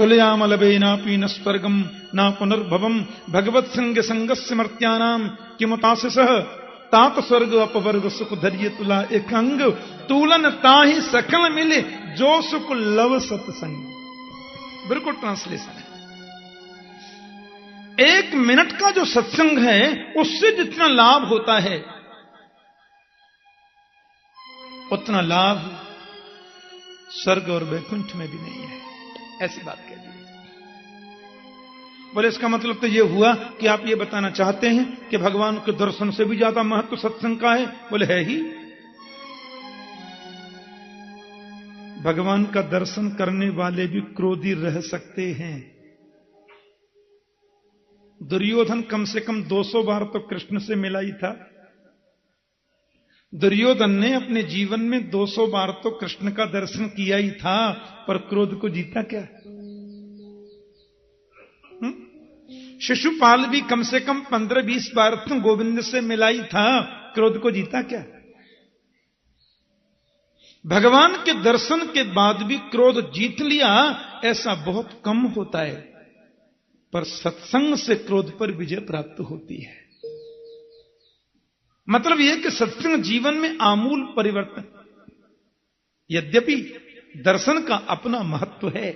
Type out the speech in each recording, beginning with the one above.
तुलयामलबेनापि न स्वर्गम न पुनर्भवम भगवत संग संगस्य मर्त्यानाम किमुतासिसः तात स्वर्ग अपवर्ग सुख धैर्य तुला एक अंग तूलन ताहि सकल मिले जो सुख लव सत्संग। बिल्कुल ट्रांसलेशन है। 1 मिनट का जो सत्संग है उससे जितना लाभ होता है उतना लाभ स्वर्ग और वैकुंठ में भी नहीं है। ऐसी बात कह दी। बोले इसका मतलब तो यह हुआ कि आप ये बताना चाहते हैं कि भगवान के दर्शन से भी ज्यादा महत्व सत्संग का है। बोले है ही। भगवान का दर्शन करने वाले भी क्रोधी रह सकते हैं। दुर्योधन कम से कम 200 बार तो कृष्ण से मिला ही था। दुर्योधन ने अपने जीवन में 200 बार तो कृष्ण का दर्शन किया ही था, पर क्रोध को जीता क्या? शिशुपाल भी कम से कम 15-20 बार तो गोविंद से मिला ही था, क्रोध को जीता क्या? भगवान के दर्शन के बाद भी क्रोध जीत लिया ऐसा बहुत कम होता है, पर सत्संग से क्रोध पर विजय प्राप्त होती है। मतलब यह कि सत्संग जीवन में आमूल परिवर्तन। यद्यपि दर्शन का अपना महत्व है,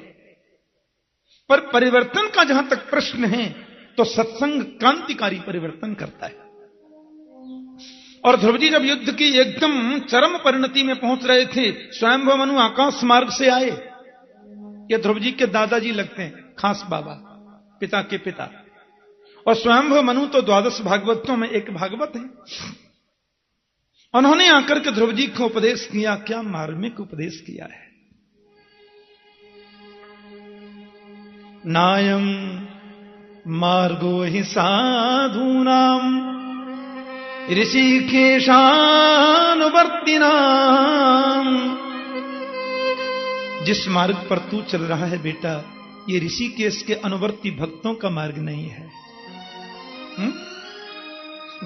पर परिवर्तन का जहां तक प्रश्न है तो सत्संग क्रांतिकारी परिवर्तन करता है। और ध्रुव जी जब युद्ध की एकदम चरम परिणति में पहुंच रहे थे, स्वयंभू मनु आकाश मार्ग से आए। ये ध्रुव जी के दादाजी लगते हैं, खास बाबा, पिता के पिता। और स्वयंभू मनु तो 12 भागवतों में एक भागवत है। उन्होंने आकर के ध्रुव जी को उपदेश किया। क्या मार्मिक उपदेश किया है। नायम मार्गो हि साधूनाम ऋषिकेशानुवर्तिनाम। जिस मार्ग पर तू चल रहा है बेटा, ये ऋषिकेश के अनुवर्ती भक्तों का मार्ग नहीं है।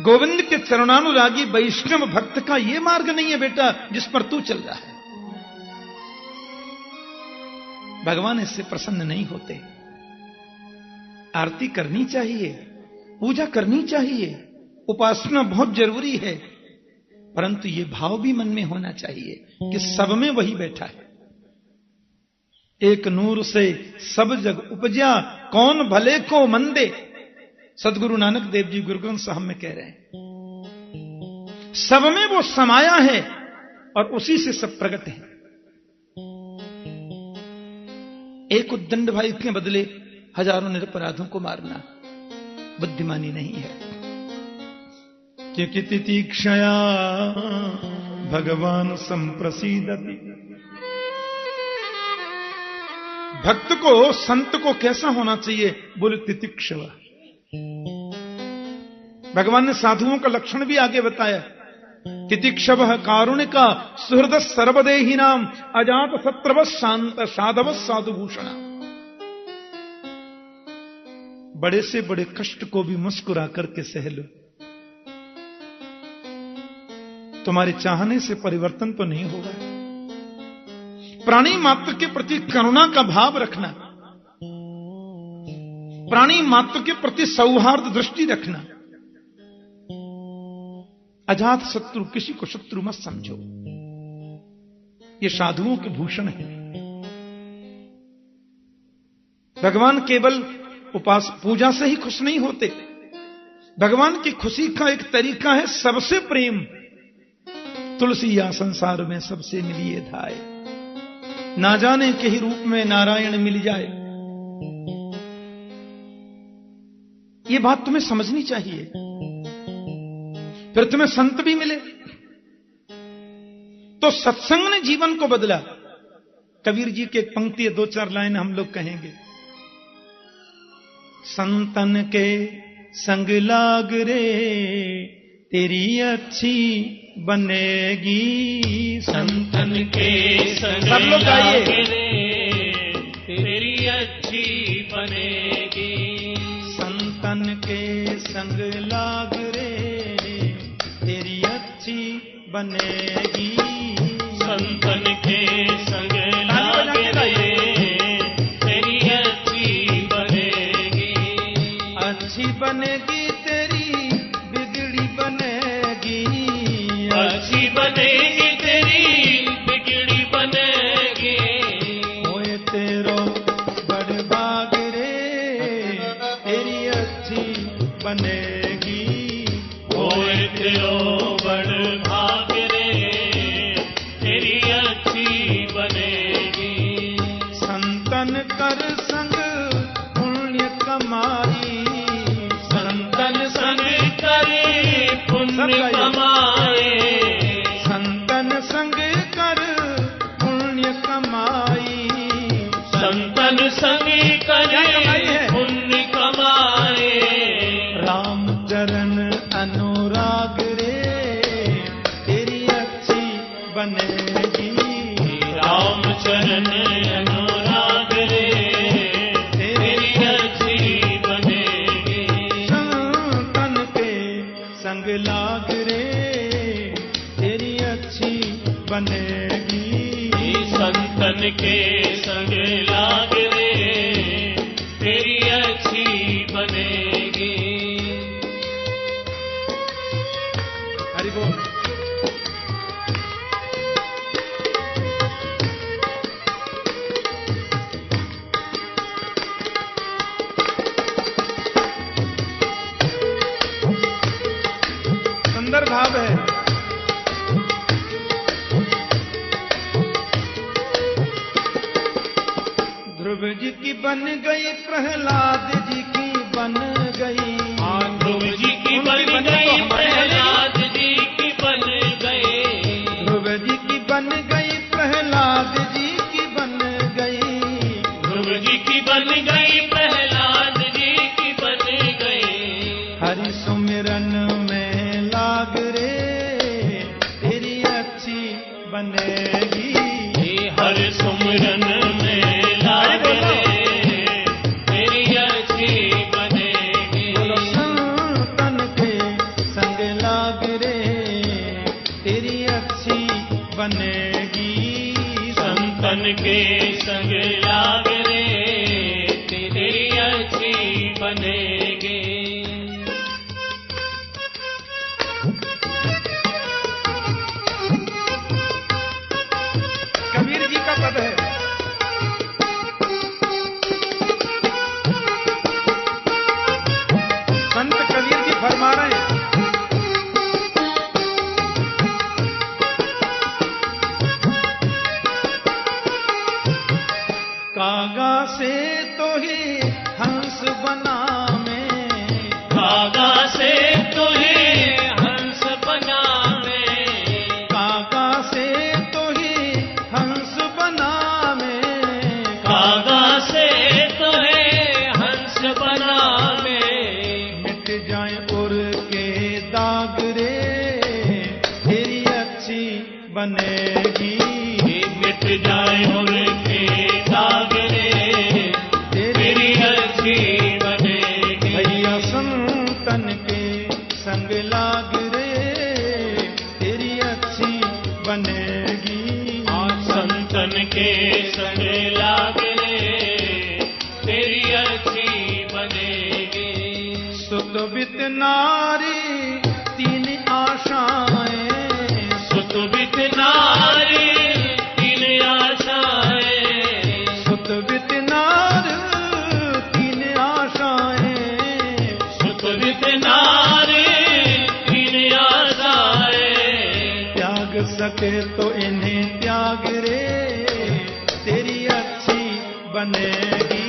गोविंद के चरणानुरागी वैष्णव भक्त का ये मार्ग नहीं है बेटा, जिस पर तू चल रहा है। भगवान इससे प्रसन्न नहीं होते। आरती करनी चाहिए, पूजा करनी चाहिए, उपासना बहुत जरूरी है, परंतु ये भाव भी मन में होना चाहिए कि सब में वही बैठा है। एक नूर से सब जग उपजा, कौन भले को मंदे। सदगुरु नानक देव जी गुरु ग्रंथ साहब में कह रहे हैं, सब में वो समाया है और उसी से सब प्रकट है। एक उद्दंड भाई के बदले हजारों निरपराधों को मारना बुद्धिमानी नहीं है। क्योंकि तितीक्षया भगवान संप्रसीदति। भक्त को, संत को कैसा होना चाहिए? बोले तितीक्षवा। भगवान ने साधुओं का लक्षण भी आगे बताया। तितीक्षव कारुणिका सुहृद सर्वदेही नाम अजात शत्रव शांत साधव साधुभूषण। बड़े से बड़े कष्ट को भी मुस्कुरा करके सह लो। तुम्हारे चाहने से परिवर्तन तो नहीं होगा। प्राणी मात्र के प्रति करुणा का भाव रखना, प्राणी मात्र के प्रति सौहार्द दृष्टि रखना। अजात शत्रु, किसी को शत्रु मत समझो। ये साधुओं के भूषण है। भगवान केवल उपास पूजा से ही खुश नहीं होते। भगवान की खुशी का एक तरीका है सबसे प्रेम। तुलसी या संसार में सबसे मिलिए धाय, ना जाने के ही रूप में नारायण मिल जाए। ये बात तुम्हें समझनी चाहिए, फिर तुम्हें संत भी मिले। तो सत्संग ने जीवन को बदला। कबीर जी की एक पंक्ति है, 2-4 लाइन हम लोग कहेंगे। संतन के संग लाग रे तेरी अच्छी बनेगी। संतन के संग सब लोग गाइए। तेरी अच्छी बनेगी। संतन के संग लाग रे तेरी अच्छी बनेगी। संतन के संग लाग रे तेरी बनेगी तेरी बिगड़ी बनेगी, अच्छी बनेगी तेरी बिगड़ी बनेगी। होए तेरो बड़ भाग रे तेरी अच्छी बनेगी, होए तेरो बड़ भाग रे तेरी अच्छी बनेगी। संतन कर संग पुण्य कमाई, संतन संग करे पुण्य कमाए, संतन संग कर पुण्य कमाई, संतन संग करे पुण्य कमाए। राम चरण अनुराग रे तेरी अच्छी बनेगी, राम चरण अनुराग रे तेरी अच्छी बनेगी। संतन के संग लाग रे तेरी अच्छी बनेगी, संतन के संग लाग रे तेरी अच्छी बनेगी। हरि बोल। सुंदर भाव है। ध्रुव जी की बन गई, प्रहलाद जी की बन गई, ध्रुव जी की बन गई, प्रहलाद जी की बन गई। ध्रुव जी की बन गई, प्रहलाद जी की बन गई, ध्रुव जी की बन गई, प्रहलाद जी की बन गई। हरि सुमिरन में लाग रे तेरी अच्छी बनेगी, हर सुमिरन में लाग रे तेरी अच्छी बनेगी। संतन के संग लाग रे तेरी अच्छी बनेगी, संतन के संग लाग रे तेरी अच्छी बनेगी। कबीर जी का पद है। संत कबीर जी फरमा रहे हैं, कागा से तो ही हंस बना में, कागा से तुहे हंस बनावे, कागा से तो ही हंस बना में, कागा से तुहे हंस बनावे। मिट जाए उर के दाग रे तेरी अच्छी बनेगी, मिट जाए उनके दाग रे तेरी अच्छी बनेगी। भैया संतन के संग लाग रे तेरी अच्छी बनेगी, संतन के संग लाग रे तेरी अच्छी बनेगी। सुत बित नारी तीन आशाएं, सुत बित नारी तीन आशाएं, सुत बित नार तीन आशाएं, सुत बित नारी तीन आशाएं। त्याग सके तो इन्हें त्याग रे तेरी अच्छी बनेगी,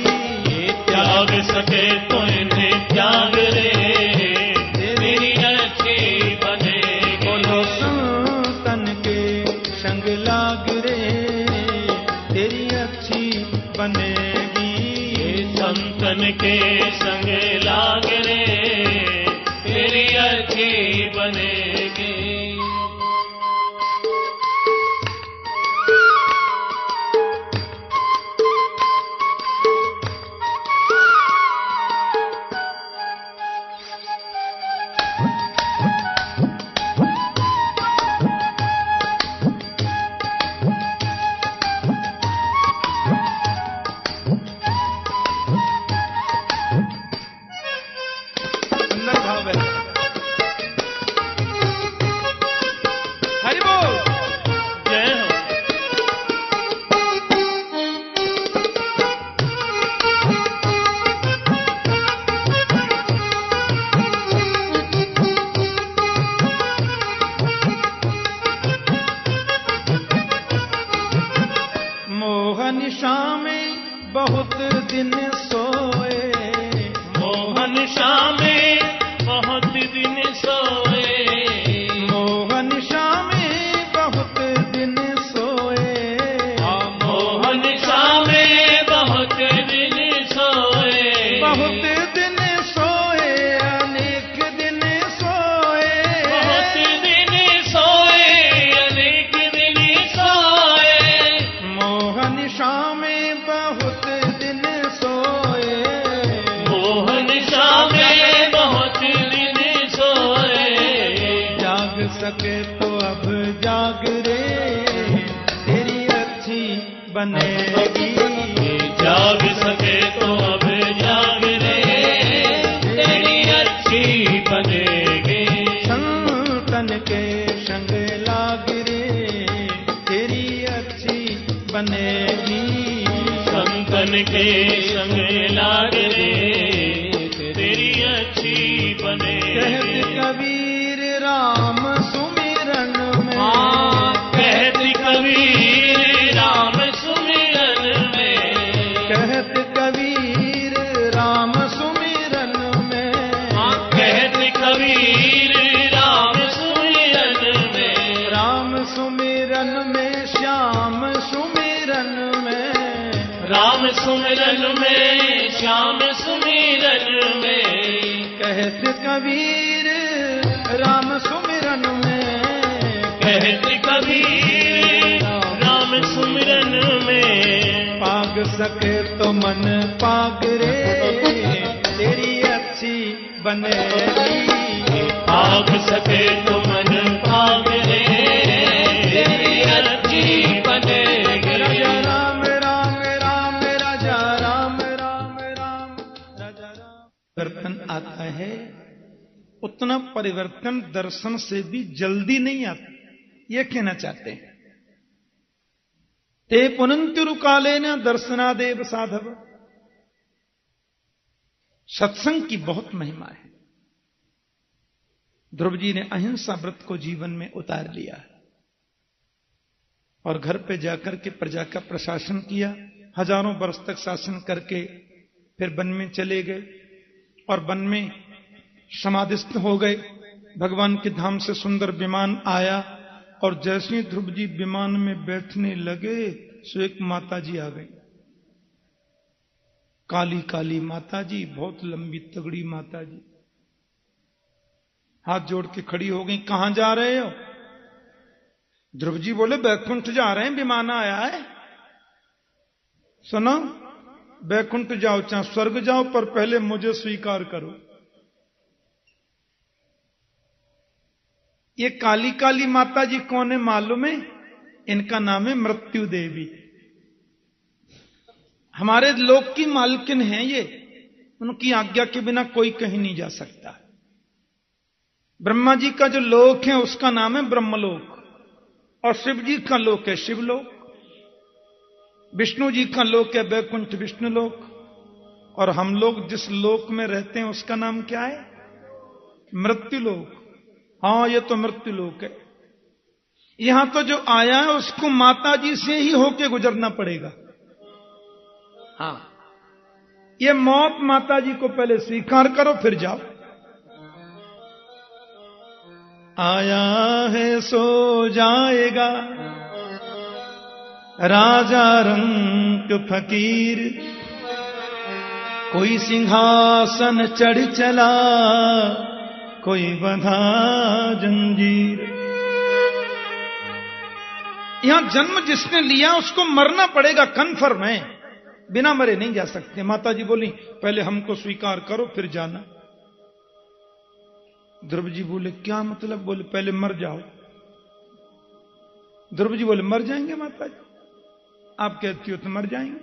त्याग सके तो इन्हें त्याग रे तेरी अच्छी बनेगी। बोलो संतन के संग लाग रे तेरी अच्छी बनेगी, संतन के संग लाग रे तेरी अच्छी बनेगी। बहुत दिन सोए, मोहन श्याम बहुत दिन सोए, मोहन श्याम बहुत दिन सोए, मोहन श्याम बहुत दिन सोए, बहुत दिन सोए, अनेक दिन सोए, बहुत दिन सोए, अनेक दिन सोए, मोहन श्याम बहुत दिन सोए, मोहन श्याम बहुत दिन सोए, जाग सके तो अब जाग रे, तेरी अच्छी बनेगी, जाग सके तो अब जाग रे, तेरी अच्छी बनेगी, संतन के संग लाग रे, तेरी अच्छी बनेगी, संतन के संग लाग रे, तेरी अच्छी बनेगी। कहत कबीर राम सुमिरन में, कहत कबीर राम सुमिरन में, कहत कबीर राम सुमिरन में, कहत कबीर राम सुमिरन में, राम सुमिरन में, श्याम सुमिरन में, राम सुमिरन में, श्याम सुमिरन में, कहत कबीर राम सुमिरन में, कहत कबीर राम सुमिरन में, पाग सके तो मन पाग रे, तेरी अच्छी बनेगी, भाग सके तो मन भाग रे, तेरी अच्छी बनेगी। राजा राम राम राम, राजा राम राम राम, राजा राम। परिवर्तन आता है, उतना परिवर्तन दर्शन से भी जल्दी नहीं आता, ये कहना चाहते हैं। ते पुनंतिरुकालेन दर्शनादेव साधव। सत्संग की बहुत महिमा है। ध्रुव जी ने अहिंसा व्रत को जीवन में उतार लिया और घर पे जाकर के प्रजा का प्रशासन किया। हजारों वर्ष तक शासन करके फिर वन में चले गए और वन में समाधिस्थ हो गए। भगवान के धाम से सुंदर विमान आया और जैसे ही ध्रुव जी विमान में बैठने लगे सो एक माता जी आ गई। काली काली माता जी, बहुत लंबी तगड़ी माता जी, हाथ जोड़ के खड़ी हो गई। कहां जा रहे हो? ध्रुव जी बोले बैकुंठ जा रहे हैं, विमान आया है। सुनो, बैकुंठ जाओ चाहे स्वर्ग जाओ, पर पहले मुझे स्वीकार करो। ये काली काली माता जी कौन है मालूम है? इनका नाम है मृत्यु देवी। हमारे लोक की मालकिन है ये। उनकी आज्ञा के बिना कोई कहीं नहीं जा सकता। ब्रह्मा जी का जो लोक है उसका नाम है ब्रह्मलोक, और शिव जी का लोक है शिवलोक, विष्णु जी का लोक है बैकुंठ विष्णुलोक, और हम लोग जिस लोक में रहते हैं उसका नाम क्या है? मृत्युलोक। हाँ, ये तो मृत्युलोक है। यहां तो जो आया है उसको माता जी से ही होके गुजरना पड़ेगा। हाँ, ये मौत माता जी को पहले स्वीकार करो फिर जाओ। आया है सो जाएगा राजा रंक फकीर, कोई सिंहासन चढ़ चला, कोई बंधा जंजीर। यहां जन्म जिसने लिया उसको मरना पड़ेगा, कन्फर्म है, बिना मरे नहीं जा सकते। माता जी बोली पहले हमको स्वीकार करो फिर जाना। ध्रुव जी बोले क्या मतलब? बोले पहले मर जाओ। ध्रुव जी बोले मर जाएंगे माता जी, आप कहती हो तो मर जाएंगे।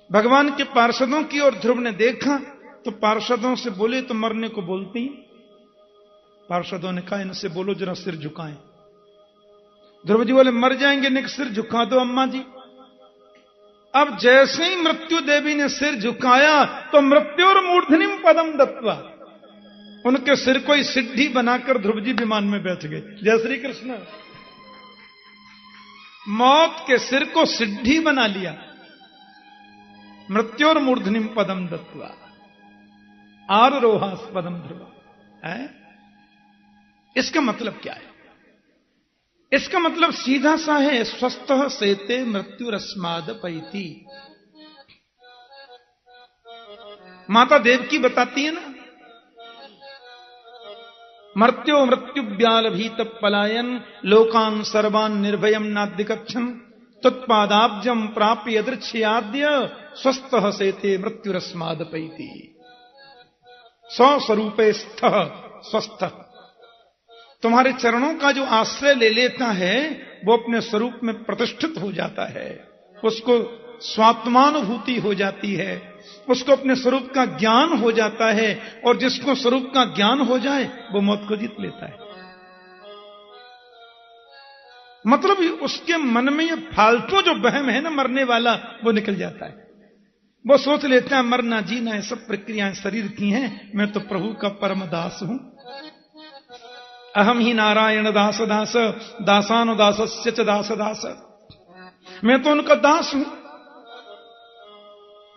भगवान के पार्षदों की ओर ध्रुव ने देखा तो पार्षदों से बोले तो मरने को बोलती हैं। पार्षदों ने कहा इनसे बोलो जरा सिर झुकाएं। ध्रुव जी बोले मर जाएंगे, निक सिर झुका दो अम्मा जी। अब जैसे ही मृत्यु देवी ने सिर झुकाया तो मृत्यु और मूर्धनिम पदम दत्वा, उनके सिर को ही सिद्धि बनाकर ध्रुव जी विमान में बैठ गए। जय श्री कृष्ण। मौत के सिर को सिद्धि बना लिया। मृत्योर मूर्धनिम पदम दत्वा आरोहास्पदम ध्रुवा। इसका मतलब क्या है? इसका मतलब सीधा सा है, स्वस्थ सेते मृत्युरस्माद पैति। माता देवकी बताती है ना, मर्त्यो मृत्युव्याल भीत पलायन लोकान सर्वान निर्भयम नाद्यकक्षम तत्पादाब्जम प्राप्य यदृच्छयाद्य स्वस्थ सेते मृत्युरस्माद पैति। स्वस्वरूपे स्थ स्वस्थ। तुम्हारे चरणों का जो आश्रय ले लेता है वो अपने स्वरूप में प्रतिष्ठित हो जाता है, उसको स्वात्मानुभूति हो जाती है, उसको अपने स्वरूप का ज्ञान हो जाता है, और जिसको स्वरूप का ज्ञान हो जाए वो मौत को जीत लेता है। मतलब उसके मन में ये फालतू जो वहम है ना मरने वाला, वो निकल जाता है। वो सोच लेता है मरना जीना है सब प्रक्रियाएं शरीर की हैं, मैं तो प्रभु का परम दास हूं। अहम ही नारायण दास दास दासानुदासस्य च दास दास। मैं तो उनका दास हूं।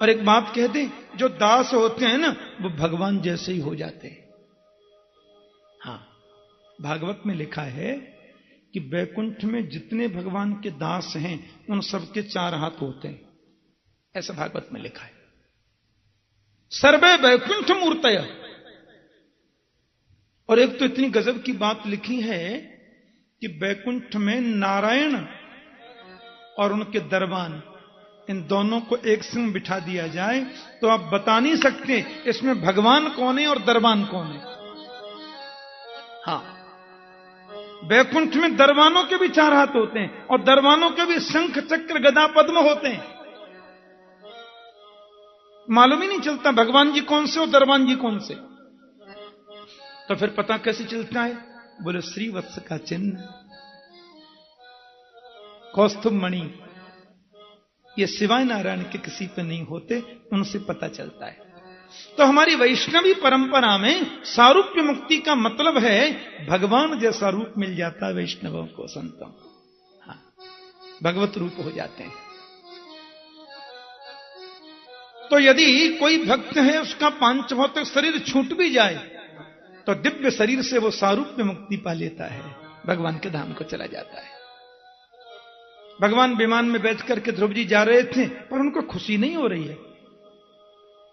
और एक बात कह दे, जो दास होते हैं ना वो भगवान जैसे ही हो जाते हैं। हाँ, भागवत में लिखा है कि वैकुंठ में जितने भगवान के दास हैं उन सबके 4 हाथ होते हैं, ऐसा भागवत में लिखा है। सर्वे वैकुंठ मूर्तय। और एक तो इतनी गजब की बात लिखी है कि वैकुंठ में नारायण और उनके दरबान, इन दोनों को एक संग बिठा दिया जाए तो आप बता नहीं सकते इसमें भगवान कौन है और दरबान कौन है। हाँ, वैकुंठ में दरबानों के भी 4 हाथ होते हैं और दरबानों के भी शंख चक्र गदा पद्म होते हैं। मालूम ही नहीं चलता भगवान जी कौन से और दरबान जी कौन से। तो फिर पता कैसे चलता है? बोले श्रीवत्स का चिन्ह, कौस्तुभ मणि, ये सिवाय नारायण के किसी पे नहीं होते, उनसे पता चलता है। तो हमारी वैष्णवी परंपरा में सारूप्य मुक्ति का मतलब है भगवान जैसा रूप मिल जाता है वैष्णवों को, संतों को। हाँ, भगवत रूप हो जाते हैं। तो यदि कोई भक्त है उसका पांचभौतिक शरीर छूट भी जाए तो दिव्य शरीर से वो सारूप्य मुक्ति पा लेता है, भगवान के धाम को चला जाता है। भगवान विमान में बैठ करके ध्रुव जी जा रहे थे पर उनको खुशी नहीं हो रही है।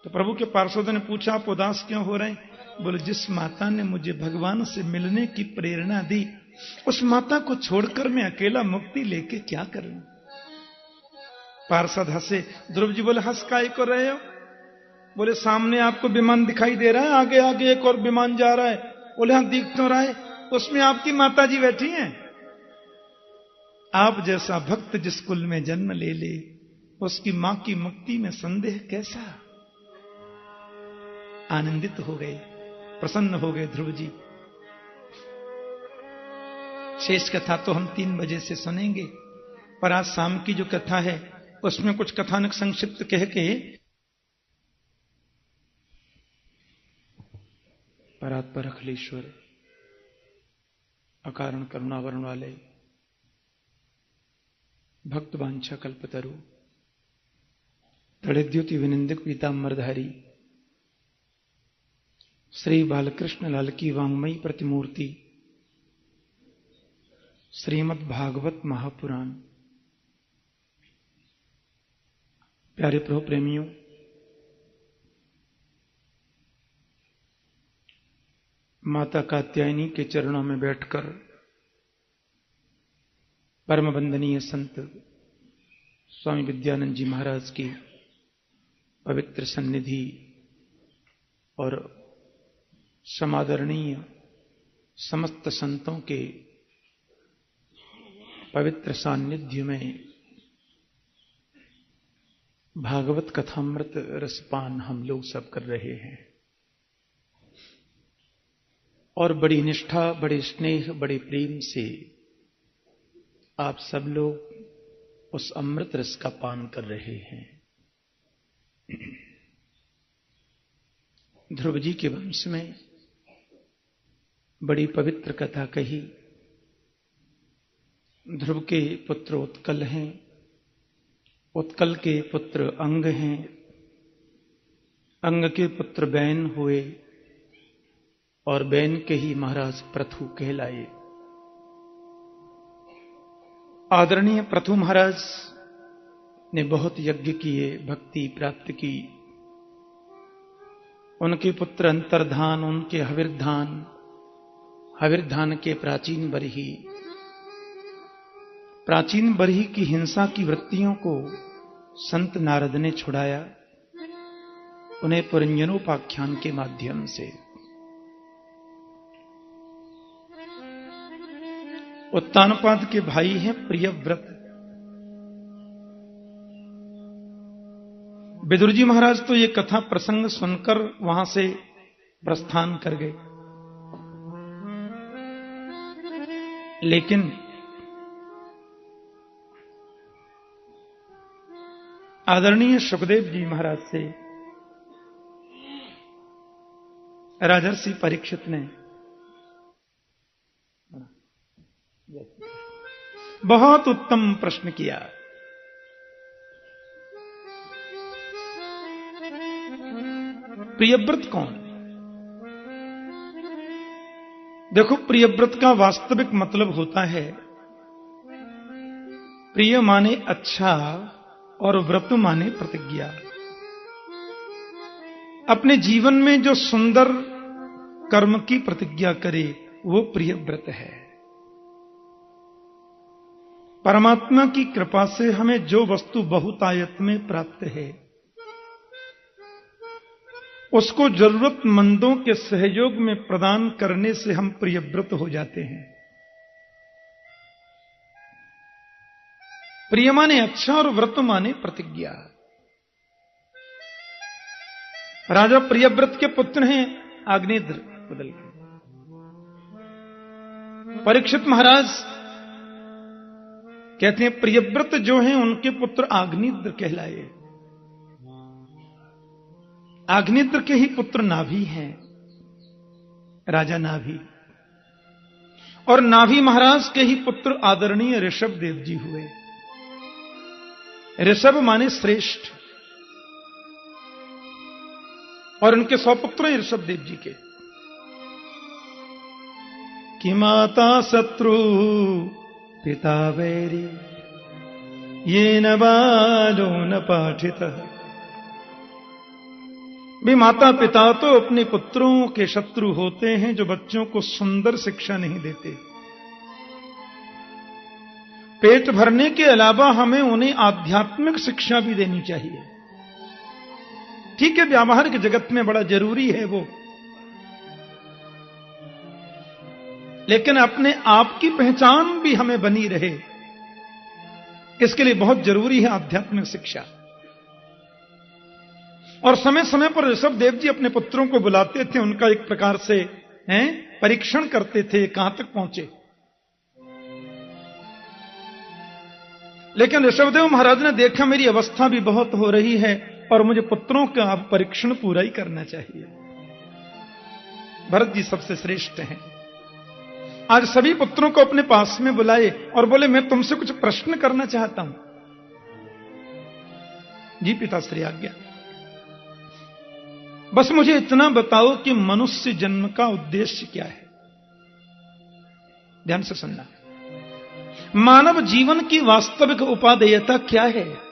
तो प्रभु के पार्षदों ने पूछा आप उदास क्यों हो रहे हैं? बोले जिस माता ने मुझे भगवान से मिलने की प्रेरणा दी उस माता को छोड़कर मैं अकेला मुक्ति लेके क्या करूं। पार्षद हंसे। ध्रुव जी बोले हंस काहे को रहे हो? बोले सामने आपको विमान दिखाई दे रहा है, आगे आगे एक और विमान जा रहा है। बोले हाँ दिख तो रहा है, उसमें आपकी माता जी बैठी हैं। आप जैसा भक्त जिस कुल में जन्म ले ले उसकी मां की मुक्ति में संदेह कैसा। आनंदित हो गए, प्रसन्न हो गए ध्रुव जी। शेष कथा तो हम 3 बजे से सुनेंगे, पर आज शाम की जो कथा है उसमें कुछ कथानक संक्षिप्त कह के परात्पर अखिलेश्वर अकारण करुणावरण वाले भक्त वांछा कल्पतरु तड़िद्युति विनिंदक पीतांबरधारी श्री बालकृष्ण लाल की वांग्मयी प्रतिमूर्ति श्रीमद् भागवत महापुराण। प्यारे प्रभु प्रेमियों, माता कात्यायनी के चरणों में बैठकर परम वंदनीय संत स्वामी विद्यानंद जी महाराज की पवित्र सन्निधि और समादरणीय समस्त संतों के पवित्र सान्निध्य में भागवत कथामृत रसपान हम लोग सब कर रहे हैं और बड़ी निष्ठा, बड़े स्नेह, बड़े प्रेम से आप सब लोग उस अमृत रस का पान कर रहे हैं। ध्रुव जी के वंश में बड़ी पवित्र कथा कही। ध्रुव के पुत्र उत्कल हैं, उत्कल के पुत्र अंग हैं, अंग के पुत्र बैन हुए और बैन के ही महाराज प्रथु कहलाए। आदरणीय प्रथु महाराज ने बहुत यज्ञ किए, भक्ति प्राप्त की। उनके पुत्र अंतर्धान, उनके हविर्धान, हविर्धान के प्राचीन बरही की हिंसा की वृत्तियों को संत नारद ने छुड़ाया, उन्हें पुरंजनोपाख्यान के माध्यम से। उत्तानपाद के भाई हैं प्रियव्रत। विदुर जी महाराज तो ये कथा प्रसंग सुनकर वहां से प्रस्थान कर गए, लेकिन आदरणीय सुखदेव जी महाराज से राजर्षि परीक्षित ने बहुत उत्तम प्रश्न किया। प्रियव्रत कौन? देखो, प्रियव्रत का वास्तविक मतलब होता है, प्रिय माने अच्छा और व्रत माने प्रतिज्ञा। अपने जीवन में जो सुंदर कर्म की प्रतिज्ञा करे वो प्रियव्रत है। परमात्मा की कृपा से हमें जो वस्तु बहुतायत में प्राप्त है, उसको जरूरतमंदों के सहयोग में प्रदान करने से हम प्रियव्रत हो जाते हैं। प्रिय माने अच्छा और व्रत माने प्रतिज्ञा। राजा प्रियव्रत के पुत्र हैं आग्नेत्र बदल के। परीक्षित महाराज कहते हैं प्रियव्रत जो हैं उनके पुत्र आग्नेत्र कहलाए। आग्नेत्र के ही पुत्र नाभि हैं, राजा नाभि। और नाभि महाराज के ही पुत्र आदरणीय ऋषभ देव जी हुए। ऋषभ माने श्रेष्ठ, और उनके 100 पुत्र हैं ऋषभ देव जी के। कि माता शत्रु पिता वैरी ये न बालो न पाठित। भी माता पिता तो अपने पुत्रों के शत्रु होते हैं जो बच्चों को सुंदर शिक्षा नहीं देते। पेट भरने के अलावा हमें उन्हें आध्यात्मिक शिक्षा भी देनी चाहिए। ठीक है, व्यावहारिक जगत में बड़ा जरूरी है वो, लेकिन अपने आप की पहचान भी हमें बनी रहे, इसके लिए बहुत जरूरी है आध्यात्मिक शिक्षा। और समय समय पर ऋषभ देव जी अपने पुत्रों को बुलाते थे, उनका एक प्रकार से परीक्षण करते थे कहां तक पहुंचे। लेकिन ऋषभदेव महाराज ने देखा मेरी अवस्था भी बहुत हो रही है और मुझे पुत्रों का अब परीक्षण पूरा ही करना चाहिए। भरत जी सबसे श्रेष्ठ हैं। आज सभी पुत्रों को अपने पास में बुलाए और बोले मैं तुमसे कुछ प्रश्न करना चाहता हूं। जी पिताश्री आज्ञा। बस मुझे इतना बताओ कि मनुष्य जन्म का उद्देश्य क्या है। ध्यान से सुनना। मानव जीवन की वास्तविक उपादेयता क्या है?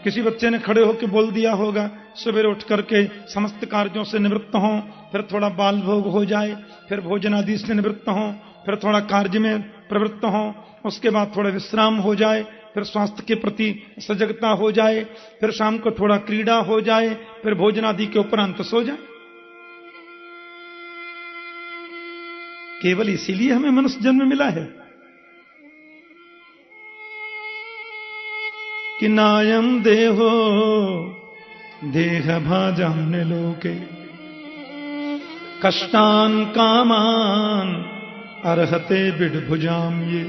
किसी बच्चे ने खड़े होकर बोल दिया होगा सवेरे उठ करके समस्त कार्यों से निवृत्त हों, फिर थोड़ा बाल भोग हो जाए, फिर भोजन आदि से निवृत्त हों, फिर थोड़ा कार्य में प्रवृत्त हों, उसके बाद थोड़ा विश्राम हो जाए, फिर स्वास्थ्य के प्रति सजगता हो जाए, फिर शाम को थोड़ा क्रीड़ा हो जाए, फिर भोजन आदि के उपरांत सो जाए। केवल इसीलिए हमें मनुष्य जन्म मिला है कि नायम देहो देह भाजाम्य लोके कष्टान कामान अर्हते बिडभुजाम ये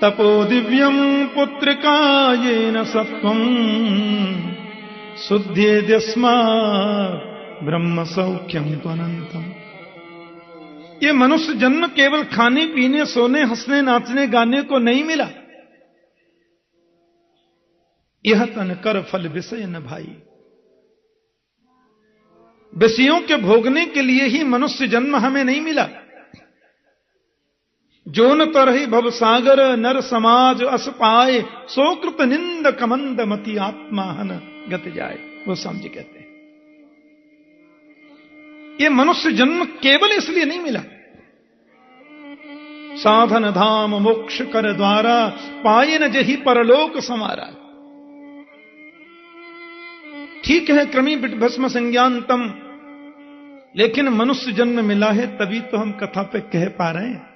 तपो दिव्यम पुत्रिका ये न सत्वम शुद्धेद्यस्मा ब्रह्म सौख्यम त्वनंतम। ये मनुष्य जन्म केवल खाने पीने सोने हंसने नाचने गाने को नहीं मिला। यह तन कर फल विषय न भाई। विषयों के भोगने के लिए ही मनुष्य जन्म हमें नहीं मिला। जो न तरहि भव सागर नर समाज अस पाए, सोकृत निंद कमंद मति आत्माहन गत जाए, वो स्वामी जी कहते हैं। ये मनुष्य जन्म केवल इसलिए नहीं मिला, साधन धाम मोक्ष कर द्वारा, पाए न जही परलोक समारा। ठीक है क्रमी भस्म संज्ञानतम, लेकिन मनुष्य जन्म मिला है तभी तो हम कथा पे कह पा रहे हैं।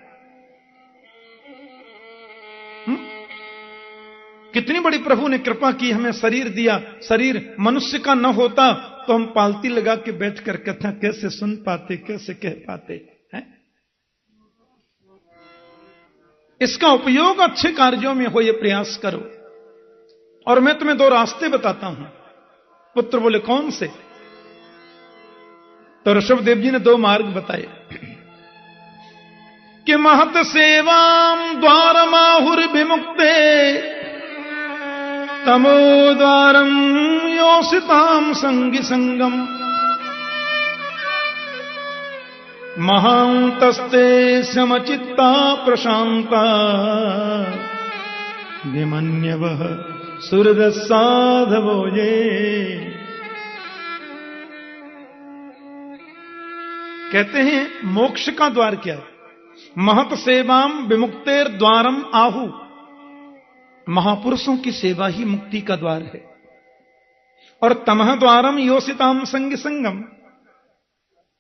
कितनी बड़ी प्रभु ने कृपा की, हमें शरीर दिया। शरीर मनुष्य का न होता तो हम पालती लगा के बैठकर कथा कैसे सुन पाते, कैसे कह पाते हैं। इसका उपयोग अच्छे कार्यों में हो, यह प्रयास करो। और मैं तुम्हें दो रास्ते बताता हूं। पुत्र बोले कौन से? तो ऋषभदेव जी ने दो मार्ग बताए कि महत सेवाम द्वार माहुर विमुक्ते, तमो द्वारम योषिताम संगी संगम, महांतस्ते समचित्ता प्रशांता, विमन्यवः सुहृदसाधवो ये। कहते हैं मोक्ष का द्वार क्या है? महत सेवाम विमुक्तेर द्वारम आहु, महापुरुषों की सेवा ही मुक्ति का द्वार है। और तमह द्वारम योषिताम संग संगम,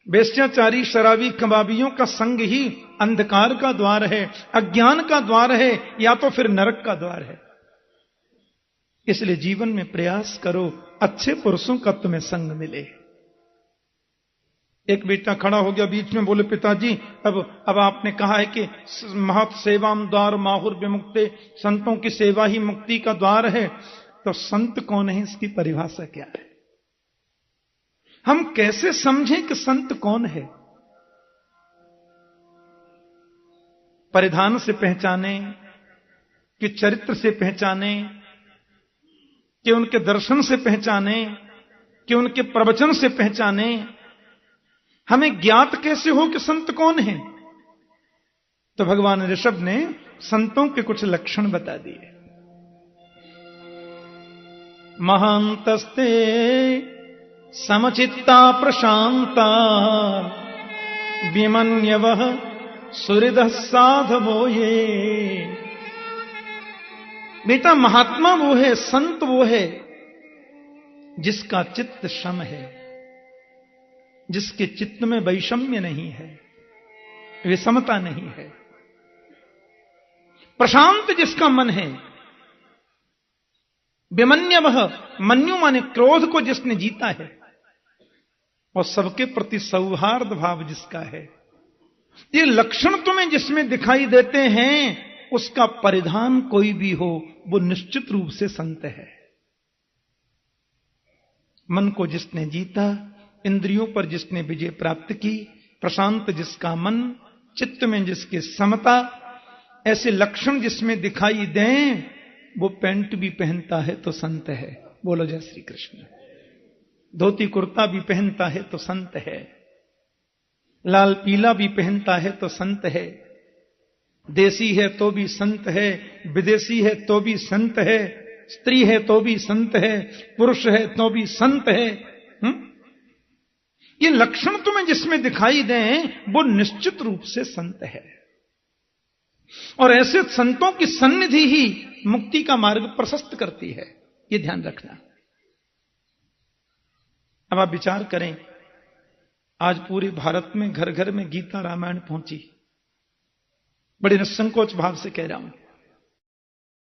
वेश्याचारी शराबी कबाबियों का संग ही अंधकार का द्वार है, अज्ञान का द्वार है, या तो फिर नरक का द्वार है। इसलिए जीवन में प्रयास करो अच्छे पुरुषों का तुम्हें संग मिले। एक बेटा खड़ा हो गया बीच में, बोले पिताजी अब आपने कहा है कि महत सेवाम द्वार माहुर विमुक्ते, संतों की सेवा ही मुक्ति का द्वार है, तो संत कौन है, इसकी परिभाषा क्या है? हम कैसे समझें कि संत कौन है? परिधान से पहचाने, कि चरित्र से पहचाने, कि उनके दर्शन से पहचाने, कि उनके प्रवचन से पहचाने? हमें ज्ञात कैसे हो कि संत कौन है? तो भगवान ऋषभ ने संतों के कुछ लक्षण बता दिए। महांतस्ते समचित्ता प्रशांता, विमन्यवः सुहृदः साधवो ये। बेटा महात्मा वो है, संत वो है जिसका चित्त सम है, जिसके चित्त में वैषम्य नहीं है, विषमता नहीं है, प्रशांत जिसका मन है। विमन्यवः, मन्यु माने क्रोध को जिसने जीता है, और सबके प्रति सौहार्द भाव जिसका है। ये लक्षण तुम्हें जिसमें दिखाई देते हैं, उसका परिधान कोई भी हो वो निश्चित रूप से संत है। मन को जिसने जीता, इंद्रियों पर जिसने विजय प्राप्त की, प्रशांत जिसका मन, चित्त में जिसकी समता, ऐसे लक्षण जिसमें दिखाई दें, वो पैंट भी पहनता है तो संत है। बोलो जय श्री कृष्ण। धोती कुर्ता भी पहनता है तो संत है, लाल पीला भी पहनता है तो संत है, देसी है तो भी संत है, विदेशी है तो भी संत है, स्त्री है तो भी संत है, पुरुष है तो भी संत है। ये लक्षण तुम्हें जिसमें दिखाई दें वो निश्चित रूप से संत है। और ऐसे संतों की सन्निधि ही मुक्ति का मार्ग प्रशस्त करती है, ये ध्यान रखना। अब आप विचार करें, आज पूरे भारत में घर घर में गीता रामायण पहुंची। बड़े निसंकोच भाव से कह रहा हूं,